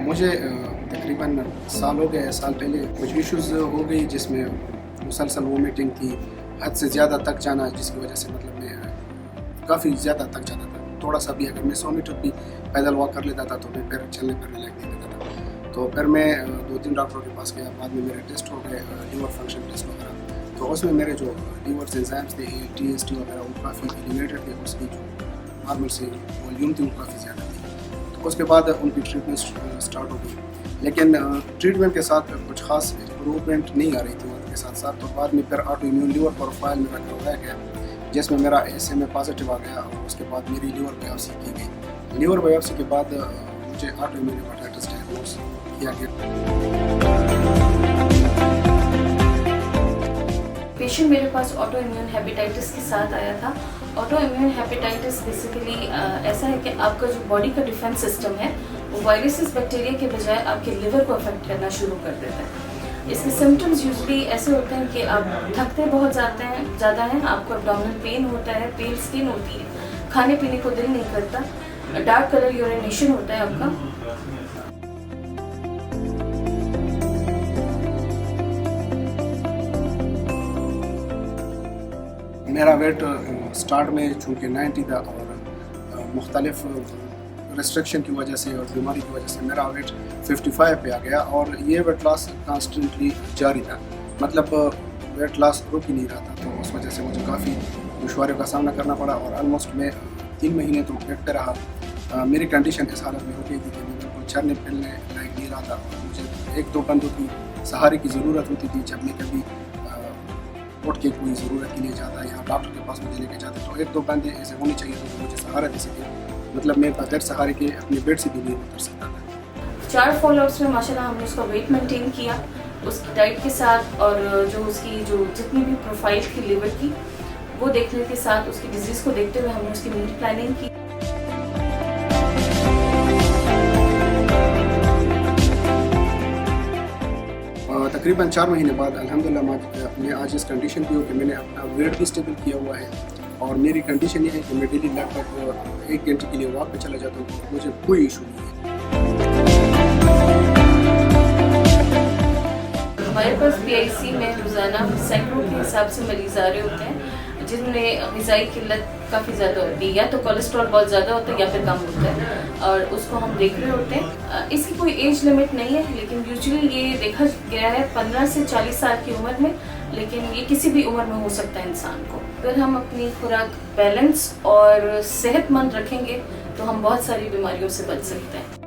मुझे तकरीबन साल हो गए, साल पहले कुछ इश्यूज़ हो गई जिसमें मुसलसल वोमिटिंग थी, हद से ज़्यादा तक जाना, जिसकी वजह से मतलब मैं काफ़ी ज़्यादा तक जाता था। थोड़ा सा भी अगर मैं 100 मीटर भी पैदल वॉक कर लेता था तो मैं पैर चलने फिरने लग नहीं देता था। तो फिर मैं 2-3 डॉक्टरों के पास गया, बाद में मेरे टेस्ट हो गए, लीवर फंक्शन टेस्ट वगैरह। तो उसमें मेरे जो लीवर एंजाइम्स थे, TST वगैरह, वो काफ़ी एलिवेटेड थे। उसकी जो नॉर्मल से वॉल्यूम थी वो काफ़ी ज़्यादा थी। तो उसके बाद उनकी ट्रीटमेंट स्टार्ट हो गई, लेकिन ट्रीटमेंट के साथ कुछ खास इम्प्रूवमेंट नहीं आ रही थी वक्त के साथ साथ। तो बाद में फिर ऑटो इम्यून लीवर प्रोफाइल मेरा करवाया गया, जिसमें मेरा SMA पॉजिटिव आ गया और उसके बाद मेरी लीवर बायोप्सी की गई। लीवर बायोप्सी के बाद मुझे ऑटो इम्यून हेपेटाइटिस डायग्नोज किया गया। पेशेंट मेरे पास ऑटो इम्यून हेपेटाइटिस के साथ आया था। ऑटो इम्यून हेपेटाइटिस बेसिकली ऐसा है कि आपका जो बॉडी का डिफेंस सिस्टम है वो वायरसेस बैक्टीरिया के बजाय आपके लिवर को अफेक्ट करना शुरू कर देता है। इसके सिम्टम्स यूजुअली ऐसे होते हैं कि आप थकते बहुत ज़्यादा हैं, आपको एब्डोमिनल पेन होता है, पेल स्किन होती है, खाने पीने को दिल नहीं करता, डार्क कलर यूरिनेशन होता है आपका। मेरा वेट स्टार्ट में चूँकि 90 था और मुख्तलिफ रेस्ट्रिक्शन की वजह से और बीमारी की वजह से मेरा वेट 55 पे आ गया और ये वेट लॉस कॉन्स्टेंटली जारी था, मतलब वेट लॉस रुक ही नहीं रहा था। तो उस वजह से मुझे काफ़ी दुश्वारियों का सामना करना पड़ा और ऑलमोस्ट मैं 3 महीने तो बेड पे रहा। मेरी कंडीशन इस हालत में हो गई थी कि मैं बिल्कुल चलने फिरने लायक नहीं रहा था और मुझे 1-2 बंदों की सहारे की ज़रूरत होती थी जब मैं कभी उठ के कोई ज़रूरत के लिए जाता या डॉक्टर के पास मुझे लेके जाता। तो 1-2 बंदे ऐसे होने चाहिए तो मुझे सहारा दे सके, मतलब मैं बगैर सहारे के अपने बेड से भी नहीं उतर सकता था। 4 फॉलोअप्स में माशाल्लाह हमने उसका वेट मेंटेन किया उसकी डाइट के साथ, और जो उसकी जो जितनी भी प्रोफाइल थी लिवर की वो देखने के साथ, उसकी डिजीज़ को देखते हुए हमने उसकी मील प्लानिंग की। तकरीबन 4 महीने बाद अल्हम्दुलिल्लाह मैं आज इस कंडीशन की हूँ कि मैंने अपना वेट भी स्टेबल किया हुआ है और मेरी कंडीशन ये है कि मैं डेली लगभग 1 घंटे के लिए वॉक पे चला जाता हूँ, मुझे कोई इशू नहीं है। हमारे पास PIC में रोज़ाना सैकड़ों के हिसाब से मरीज आ रहे होते हैं जिनमें ग़िज़ाई किल्लत काफ़ी ज़्यादा होती है, या तो कोलेस्ट्रॉल बहुत ज़्यादा होता है या फिर कम होता है, और उसको हम देख रहे होते हैं। इसकी कोई एज लिमिट नहीं है, लेकिन यूजुअली ये देखा गया है 15 से 40 साल की उम्र में, लेकिन ये किसी भी उम्र में हो सकता है इंसान को। अगर हम अपनी खुराक बैलेंस और सेहतमंद रखेंगे तो हम बहुत सारी बीमारियों से बच सकते हैं।